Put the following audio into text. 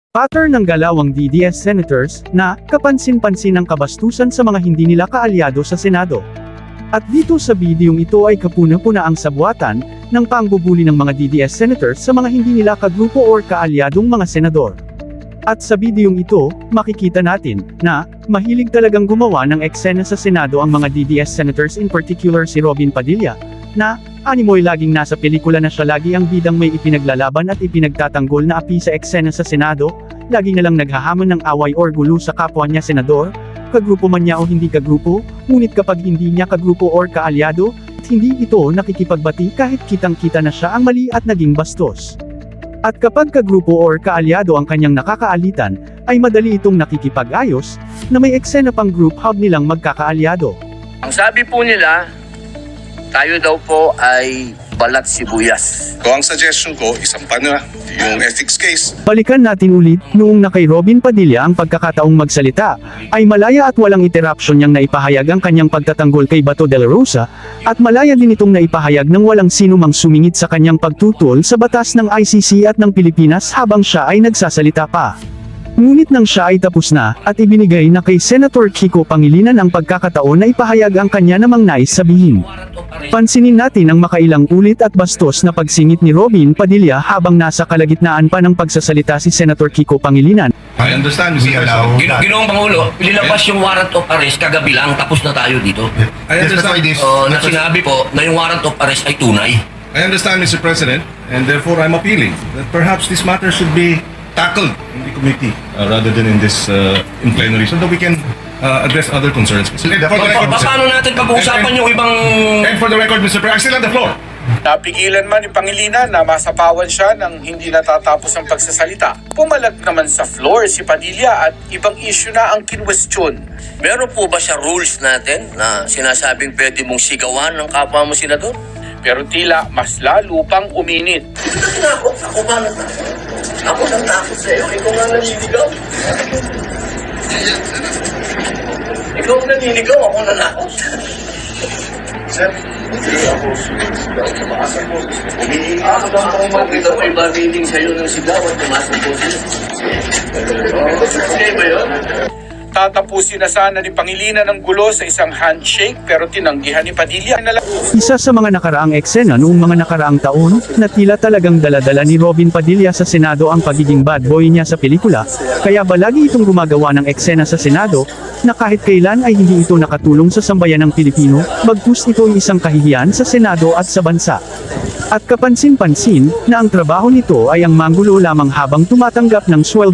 Pattern ng galawang DDS senators na kapansin-pansin ang kabastusan sa mga hindi nila kaalyado sa Senado. At dito sa bidyong ito ay kapuna-puna ang sabwatan ng pangbubuli ng mga DDS senators sa mga hindi nila kagrupo or kaalyadong mga senador. At sa bidyong ito, makikita natin na mahilig talagang gumawa ng eksena sa Senado ang mga DDS senators, in particular si Robin Padilla, na animoy laging nasa pelikula na siya lagi ang bidang may ipinaglalaban at ipinagtatanggol na api sa eksena sa Senado, lagi na lang naghahamon ng away or gulo sa kapwa niya senador, kagrupo man niya o hindi kagrupo, ngunit kapag hindi niya kagrupo or kaalyado, hindi ito nakikipagbati kahit kitang-kita na siya ang mali at naging bastos. At kapag kagrupo or kaalyado ang kanyang nakakaalitan, ay madali itong nakikipag-ayos, na may eksena pang group hug nilang magkakaalyado. Ang sabi po nila, tayo daw po ay balat sibuyas. So ang suggestion ko, isampan na yung ethics case. Balikan natin ulit, noong na kay Robin Padilla ang pagkakataong magsalita, ay malaya at walang interruption niyang naipahayag ang kanyang pagtatanggol kay Bato de la Rosa, at malaya din itong naipahayag ng walang sino mang sumingit sa kanyang pagtutol sa batas ng ICC at ng Pilipinas habang siya ay nagsasalita pa. Ngunit nang siya ay tapos na, at ibinigay na kay Senator Kiko Pangilinan ang pagkakataon na ipahayag ang kanya namang nais sabihin. Pansinin natin ang makailang ulit at bastos na pagsingit ni Robin Padilla habang nasa kalagitnaan pa ng pagsasalita si Senator Kiko Pangilinan. I understand, Mr. President. Ginoong Pangulo, nilabas yung warrant of arrest kagabi lang, tapos na tayo dito. I understand this. Na sinabi po na yung warrant of arrest ay tunay. I understand, Mr. President, and therefore I'm appealing that perhaps this matter should be tackled in the committee rather than in this in plenary so that we can address other concerns. For the record, Paano natin pag-uusapan yung ibang... And for the record, Mr. President, I still have the floor. Napigilan man ni Pangilinan na masapawan siya ng hindi natatapos ang pagsasalita. Pumalag naman sa floor si Padilla at ibang issue na ang kinwestiyon. Meron po ba sa rules natin na sinasabing pwede mong sigawan ng kapwa mo senador? Pero tila mas lalo pang uminit. Ako ba natakot? Ako natakot sa'yo. Ikaw nga naniligaw. Ikaw naniligaw, ako nanakot. Sir, hindi ako sumisigaw. Tumaasal mo. Ako lang kung makita ko iba reading sa'yo ng sigaw at tumasok po sila. Okay ba yun? Tatapusin na sana ni Pangilinan ang gulo sa isang handshake pero tinanggihan ni Padilla. Isa sa mga nakaraang eksena noong mga nakaraang taon, na tila talagang daladala ni Robin Padilla sa Senado ang pagiging bad boy niya sa pelikula, kaya ba lagi itong gumagawa ng eksena sa Senado, na kahit kailan ay hindi ito nakatulong sa sambayan ng Pilipino, bagkus ito ay isang kahihiyan sa Senado at sa bansa. At kapansin-pansin, na ang trabaho nito ay ang manggulo lamang habang tumatanggap ng sweldo.